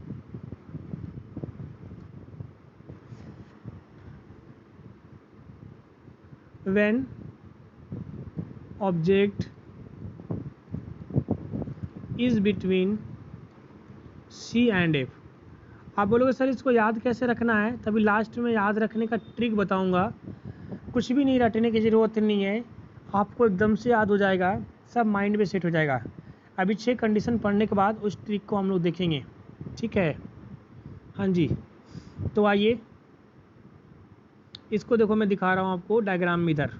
When object is between C and F. आप बोलोगे सर इसको याद कैसे रखना है, तभी लास्ट में याद रखने का ट्रिक बताऊंगा। कुछ भी नहीं रटने की ज़रूरत नहीं है, आपको एकदम से याद हो जाएगा, सब माइंड में सेट हो जाएगा। अभी 6 कंडीशन पढ़ने के बाद उस ट्रिक को हम लोग देखेंगे। ठीक है, हाँ जी। तो आइए इसको देखो, मैं दिखा रहा हूँ आपको डायग्राम में, इधर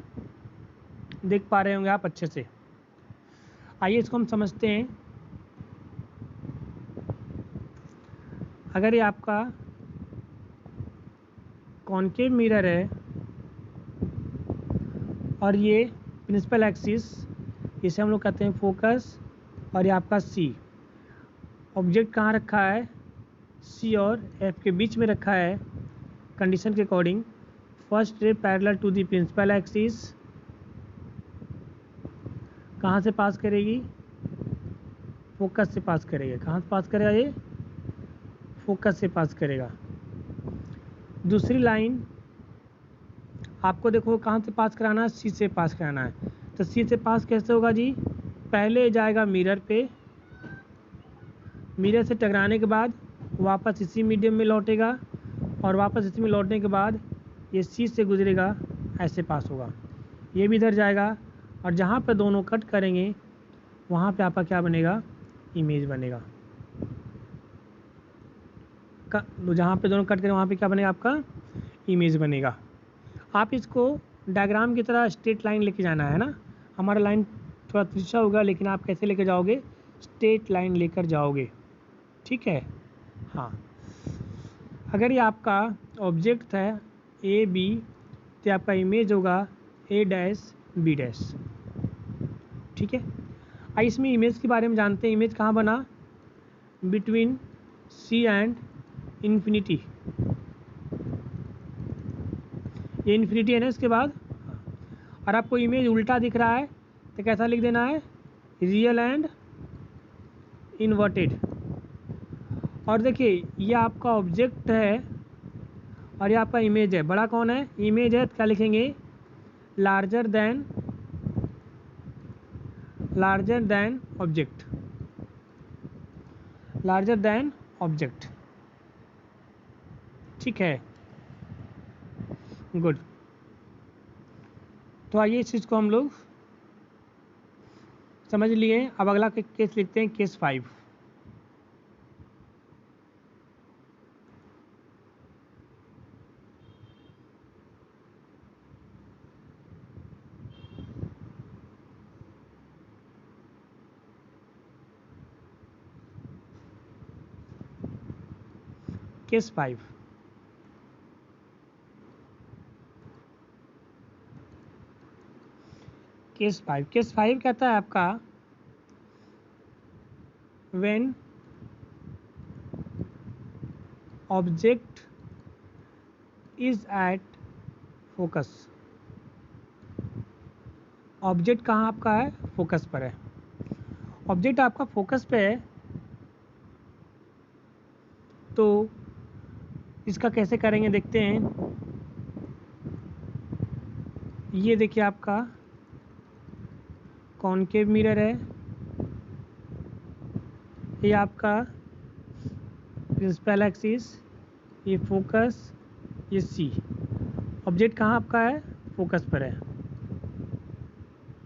देख पा रहे होंगे आप अच्छे से। आइए इसको हम समझते हैं। अगर ये आपका कॉन्केव मिरर है और ये प्रिंसिपल एक्सिस, इसे हम लोग कहते हैं फोकस, और ये आपका सी, ऑब्जेक्ट कहाँ रखा है, सी और एफ के बीच में रखा है। कंडीशन के according first ray parallel to the principal axis, कहाँ से पास करेगी, फोकस से पास करेगा। कहाँ से पास करेगा, ये फोकस से पास करेगा। दूसरी लाइन आपको देखो कहाँ से पास कराना है, सी से पास कराना है। तो सी से पास कैसे होगा जी, पहले जाएगा मिरर पे, मिरर से टकराने के बाद वापस इसी मीडियम में लौटेगा, और वापस इसी में लौटने के बाद ये सी से गुजरेगा, ऐसे पास होगा। ये भी इधर जाएगा और जहाँ पे दोनों कट करेंगे वहाँ पे आपका क्या बनेगा, इमेज बनेगा। जहाँ पे दोनों कट करें वहाँ पे क्या बनेगा, आपका इमेज बनेगा। आप इसको डायग्राम की तरह स्ट्रेट लाइन लेके जाना है ना। हमारा लाइन थोड़ा तिरछा होगा, लेकिन आप कैसे लेके जाओगे, स्ट्रेट लाइन लेकर जाओगे। ठीक है, हाँ। अगर ये आपका ऑब्जेक्ट है ए बी, तो आपका इमेज होगा ए डैश बी डैश। ठीक है, आइए इसमें इमेज के बारे में जानते हैं। इमेज कहाँ बना, बिटवीन सी एंड इन्फिनिटी। ये इन्फिनिटी है ना इसके बाद। और आपको इमेज उल्टा दिख रहा है तो कैसा लिख देना है, रियल एंड इन्वर्टेड। और देखिए ये आपका ऑब्जेक्ट है और ये आपका इमेज है। बड़ा कौन है, इमेज है, तो क्या लिखेंगे, larger than larger than object, larger than object, ठीक है, गुड। तो आइए इस चीज़ को हम लोग समझ लिए। अब अगला केस लिखते हैं, केस 5। केस 5, केस 5 कहता है आपका when object is at focus. Object कहाँ आपका है? फोकस पर है। ऑब्जेक्ट आपका फोकस पे है, तो इसका कैसे करेंगे देखते हैं। ये देखिए आपका कॉनकेव मिरर है, ये आपका प्रिंसिपल एक्सिस, ये फोकस, ये सी। ऑब्जेक्ट कहाँ आपका है? फोकस पर है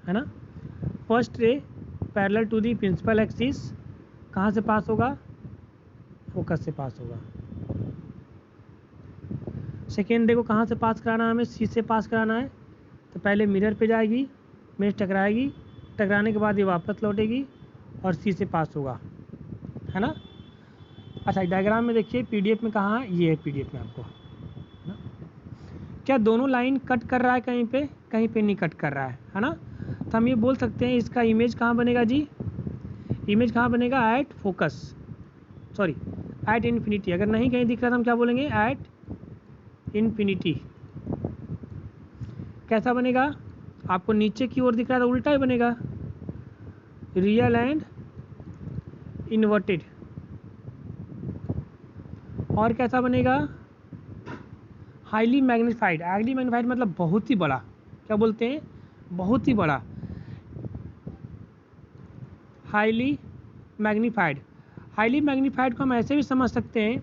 ना। First ray parallel to the principal axis कहाँ से पास होगा? फोकस से पास होगा। सेकेंड रे को कहाँ से पास कराना है? हमें सी से पास कराना है। तो पहले मिरर पे जाएगी, इमेज टकराएगी, टकराने के बाद ये वापस लौटेगी और सी से पास होगा, है ना। अच्छा, डायग्राम में देखिए, पीडीएफ में कहाँ है? ये है पीडीएफ में आपको, है ना। क्या दोनों लाइन कट कर रहा है? कहीं पे कहीं पे नहीं कट कर रहा है ना। तो हम ये बोल सकते हैं इसका इमेज कहाँ बनेगा जी? इमेज कहाँ बनेगा? At focus, sorry at infinity. अगर नहीं कहीं दिख रहा था हम क्या बोलेंगे? At infinity. कैसा बनेगा? आपको नीचे की ओर दिख रहा था, उल्टा ही बनेगा, रियल एंड इन्वर्टेड। और कैसा बनेगा? Highly magnified. हाईली मैग्नीफाइड मतलब बहुत ही बड़ा। क्या बोलते हैं? बहुत ही बड़ा, हाईली मैग्नीफाइड। हाईली मैग्नीफाइड को हम ऐसे भी समझ सकते हैं,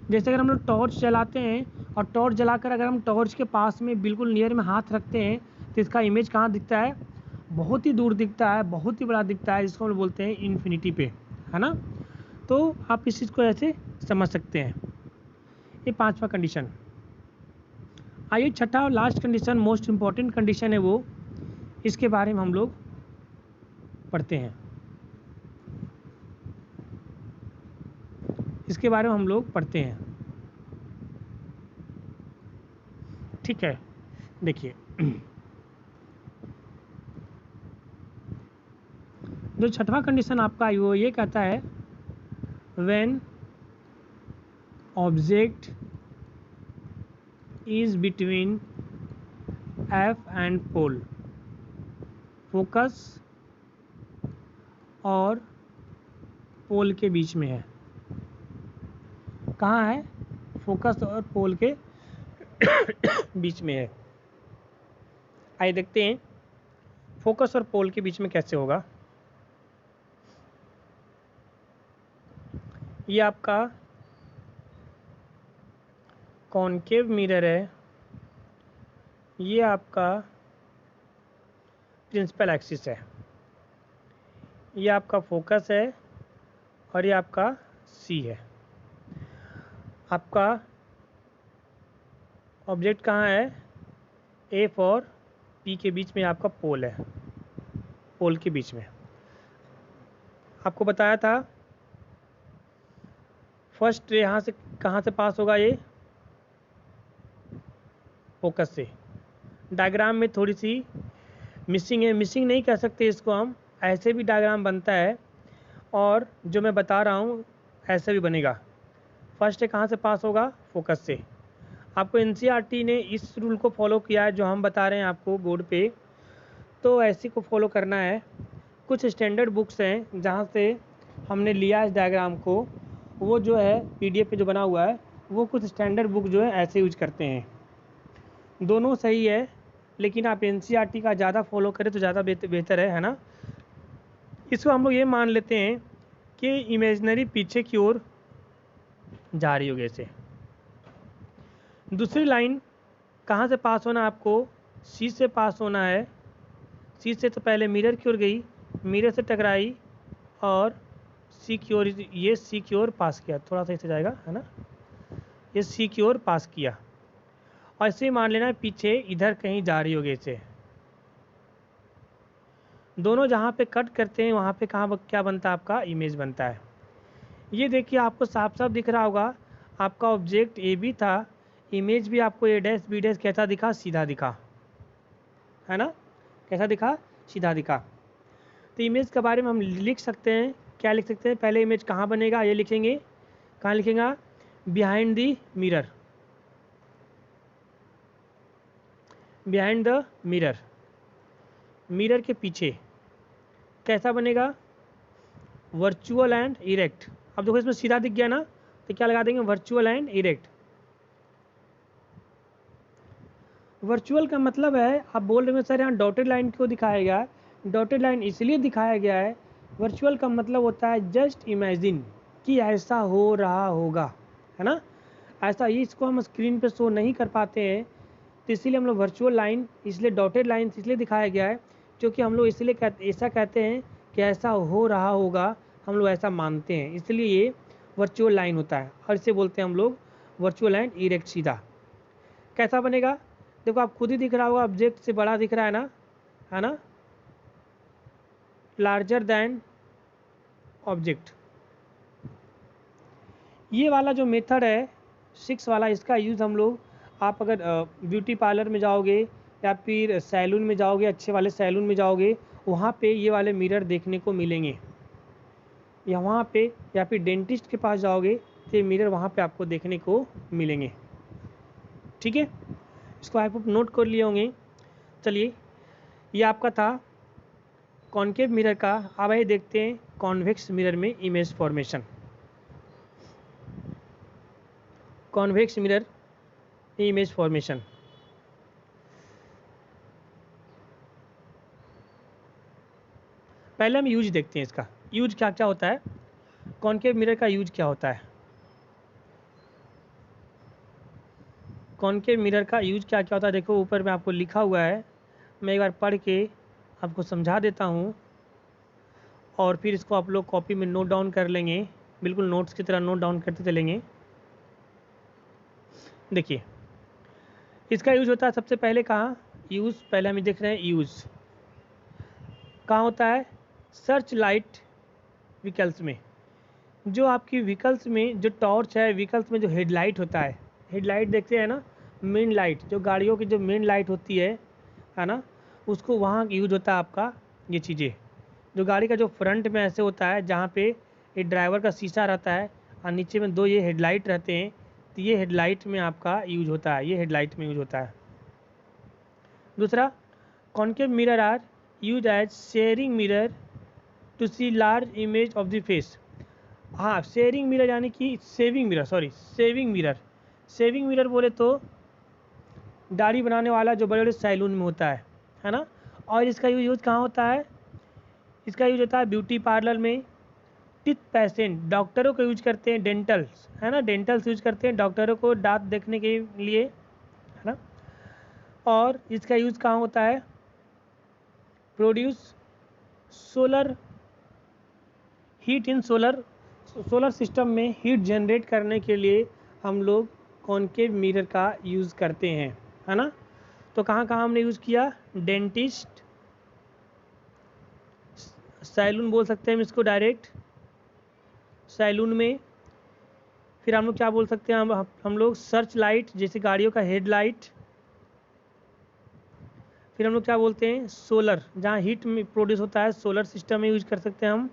जैसे अगर हम लोग टॉर्च जलाते हैं और टॉर्च जलाकर अगर हम टॉर्च के पास में बिल्कुल नियर में हाथ रखते हैं तो इसका इमेज कहाँ दिखता है? बहुत ही दूर दिखता है, बहुत ही बड़ा दिखता है, जिसको हम बोलते हैं इन्फिनिटी पे, है ना। तो आप इस चीज़ को ऐसे समझ सकते हैं। ये पांचवा कंडीशन। आइए छठा और last condition, most important condition है वो, इसके बारे में हम लोग पढ़ते हैं। इसके बारे में हम लोग पढ़ते हैं, ठीक है। देखिए जो छठवां कंडीशन आपका है वो ये कहता है when object is between F and pole, focus और पोल के बीच में है। कहाँ है? फोकस और पोल के बीच में है। आइए देखते हैं फोकस और पोल के बीच में कैसे होगा। ये आपका कॉनकेव मिरर है, ये आपका प्रिंसिपल एक्सिस है, ये आपका फोकस है और ये आपका सी है। आपका ऑब्जेक्ट कहाँ है? एफ और पी के बीच में आपका पोल है, पोल के बीच में। आपको बताया था फर्स्ट रे यहाँ से कहाँ से पास होगा? ये फोकस से। डायग्राम में थोड़ी सी मिसिंग है, मिसिंग नहीं कह सकते इसको हम, ऐसे भी डायग्राम बनता है और जो मैं बता रहा हूँ ऐसे भी बनेगा। फर्स्ट रे कहाँ से पास होगा? फोकस से। आपको एनसीईआरटी ने इस रूल को फॉलो किया है जो हम बता रहे हैं आपको बोर्ड पे, तो ऐसे को फॉलो करना है। कुछ स्टैंडर्ड बुक्स हैं जहाँ से हमने लिया इस डायग्राम को, वो जो है पीडीएफ पे जो बना हुआ है वो कुछ स्टैंडर्ड बुक जो है ऐसे यूज करते हैं। दोनों सही है, लेकिन आप एनसीईआरटी का ज़्यादा फॉलो करें तो ज़्यादा बेहतर है ना। इसको हम लोग ये मान लेते हैं कि इमेजिनरी पीछे की ओर जा रही होगी ऐसे। दूसरी लाइन कहाँ से पास होना है आपको, सी से पास होना है। सी से तो पहले मिरर की ओर गई, मिरर से टकराई और सी की ओर, ये सी की ओर पास किया, थोड़ा सा इससे जाएगा है ना, ये सी की ओर पास किया। और ऐसे ही मान लेना है पीछे इधर कहीं जा रही होगी इसे। दोनों जहाँ पे कट करते हैं वहाँ पे कहाँ क्या बनता है आपका, इमेज बनता है। ये देखिए आपको साफ साफ दिख रहा होगा, आपका ऑब्जेक्ट ए बी था, इमेज भी आपको ए डैश बी डैश कैसा दिखा, सीधा दिखा, है ना, कैसा दिखा, सीधा दिखा। तो इमेज के बारे में हम लिख सकते हैं, क्या लिख सकते हैं, पहले इमेज कहाँ बनेगा ये लिखेंगे, कहाँ लिखेंगे, behind the mirror, behind the mirror, mirror के पीछे कैसा बनेगा, वर्चुअल एंड इरेक्ट। अब देखो इसमें सीधा दिख गया ना, तो क्या लगा देंगे, वर्चुअल एंड इरेक्ट। वर्चुअल का मतलब है, आप बोल रहे हो सर यहाँ डॉटेड लाइन क्यों दिखाया गया है, डॉटेड लाइन इसलिए दिखाया गया है, वर्चुअल का मतलब होता है जस्ट इमेजिन कि ऐसा हो रहा होगा, है ना, ऐसा ही इसको हम स्क्रीन पे शो नहीं कर पाते हैं, तो इसीलिए हम लोग वर्चुअल लाइन, इसलिए डॉटेड लाइन इसलिए दिखाया गया है क्योंकि हम लोग इसलिए ऐसा कहते हैं कि ऐसा हो रहा होगा, हम लोग ऐसा मानते हैं, इसलिए ये वर्चुअल लाइन होता है, और इसे बोलते हैं हम लोग वर्चुअल एंड इरेक्ट, सीधा। कैसा बनेगा, देखो आप खुद ही दिख रहा होगा, ऑब्जेक्ट से बड़ा दिख रहा है ना, लार्जर दैन ऑब्जेक्ट। ये वाला जो मेथड है 6 वाला, इसका यूज़ हम लोग, आप अगर ब्यूटी पार्लर में जाओगे या फिर सैलून में जाओगे, अच्छे वाले सैलून में जाओगे, वहाँ पे ये वाले मिरर देखने को मिलेंगे, या वहाँ पे, या फिर डेंटिस्ट के पास जाओगे तो ये मिरर वहाँ पे आपको देखने को मिलेंगे, ठीक है। इसको आप नोट कर लिए होंगे। चलिए, ये आपका था कॉनकेव मिरर का। अब आइए देखते हैं कॉन्वेक्स मिरर में image formation. Convex mirror image formation, पहले हम यूज देखते हैं इसका, यूज क्या क्या होता है, कॉनकेव मिरर का यूज क्या होता है, कॉनकेव मिरर का यूज क्या क्या होता है, देखो ऊपर में आपको लिखा हुआ है, मैं एक बार पढ़ के आपको समझा देता हूँ, और फिर इसको आप लोग कॉपी में नोट डाउन कर लेंगे, बिल्कुल नोट्स की तरह नोट डाउन करते चलेंगे। देखिए इसका यूज होता है सबसे पहले कहाँ, यूज़ पहले हम देख रहे हैं, यूज़ कहाँ होता है, सर्च लाइट व्हीकल्स में, जो आपकी व्हीकल्स में जो टॉर्च है, व्हीकल्स में जो हेडलाइट होता है, हेडलाइट देखते हैं ना, मेन लाइट, जो गाड़ियों की जो मेन लाइट होती है ना, उसको वहाँ यूज होता है आपका, ये चीज़ें जो गाड़ी का जो फ्रंट में ऐसे होता है, जहाँ पे एक ड्राइवर का शीशा रहता है और नीचे में 2 ये हेडलाइट रहते हैं, तो ये हेडलाइट में आपका यूज होता है, ये हेडलाइट में यूज होता है। दूसरा, concave mirror are used as sharing mirror to see large image of the face. हाँ, शेयरिंग मिरर यानी कि shaving mirror, sorry shaving mirror, shaving mirror बोले तो दाढ़ी बनाने वाला जो बड़े बड़े सैलून में होता है ना, और इसका यूज कहाँ होता है, इसका यूज होता है ब्यूटी पार्लर में, टिथ पेशेंट, डॉक्टरों को यूज करते हैं, डेंटल्स है ना, डेंटल्स यूज करते हैं डॉक्टरों को दांत देखने के लिए, है ना। और इसका यूज कहाँ होता है, produce solar heat in solar system में हीट जनरेट करने के लिए हम लोग कॉनकेव मिरर का यूज़ करते हैं, है ना। तो कहाँ कहाँ हमने यूज़ किया, डेंटिस्ट, सैलून बोल सकते हैं हम इसको डायरेक्ट, सैलून में। फिर हम लोग क्या बोल सकते हैं, हम लोग सर्च लाइट, जैसे गाड़ियों का हेडलाइट। फिर हम लोग क्या बोलते हैं, सोलर, जहाँ हीट में प्रोड्यूस होता है, सोलर सिस्टम में यूज कर सकते हैं हम,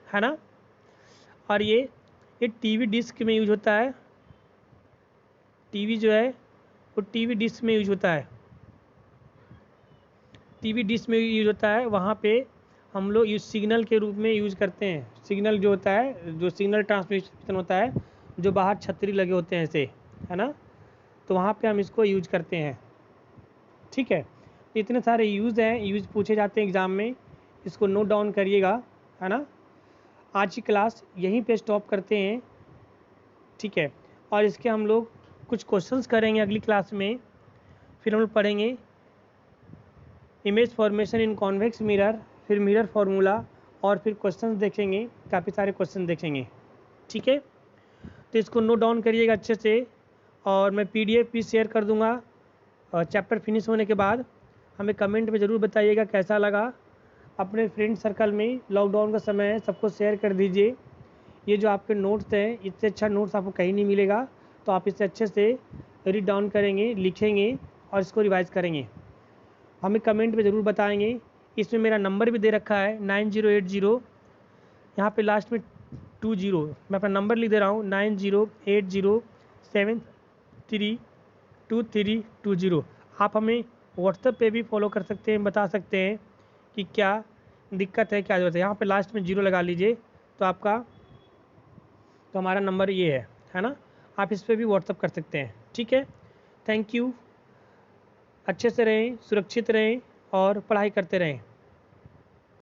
है ना। और ये टीवी डिस्क में यूज होता है, टीवी जो है वो टीवी डिस्क में यूज होता है, टीवी डिस्क में यूज होता है, वहाँ पे हम लोग यूज सिग्नल के रूप में यूज करते हैं, सिग्नल जो होता है, जो सिग्नल ट्रांसमिशन होता है, जो बाहर छतरी लगे होते हैं ऐसे, है ना, तो वहाँ पे हम इसको यूज करते हैं, ठीक है। इतने सारे यूज़ हैं, यूज़ पूछे जाते हैं एग्ज़ाम में, इसको नोट डाउन करिएगा, है ना। आज की क्लास यहीं पे स्टॉप करते हैं, ठीक है। और इसके हम लोग कुछ क्वेश्चंस करेंगे अगली क्लास में। फिर हम लोग पढ़ेंगे इमेज फॉर्मेशन इन कॉन्वेक्स मिरर, फिर मिरर फार्मूला, और फिर क्वेश्चंस देखेंगे, काफ़ी सारे क्वेश्चन देखेंगे, ठीक है। तो इसको नोट डाउन करिएगा अच्छे से, और मैं PDF भी शेयर कर दूंगा चैप्टर फिनिश होने के बाद। हमें कमेंट में ज़रूर बताइएगा कैसा लगा। अपने फ्रेंड सर्कल में लॉकडाउन का समय है, सबको शेयर कर दीजिए। ये जो आपके नोट्स हैं, इससे अच्छा नोट्स आपको कहीं नहीं मिलेगा, तो आप इसे अच्छे से रीड डाउन करेंगे, लिखेंगे और इसको रिवाइज़ करेंगे। हमें कमेंट में ज़रूर बताएंगे। इसमें मेरा नंबर भी दे रखा है 9080, यहाँ पे लास्ट में 20। मैं अपना नंबर लिख दे रहा हूँ 9080732320। आप हमें व्हाट्सएप पे भी फॉलो कर सकते हैं, बता सकते हैं कि क्या दिक्कत है, क्या ज़रूरत है। यहाँ पे लास्ट में 0 लगा लीजिए, तो आपका, तो हमारा नंबर ये है ना। आप इस पर भी व्हाट्सएप कर सकते हैं, ठीक है। Thank you. अच्छे से रहें, सुरक्षित रहें और पढ़ाई करते रहें।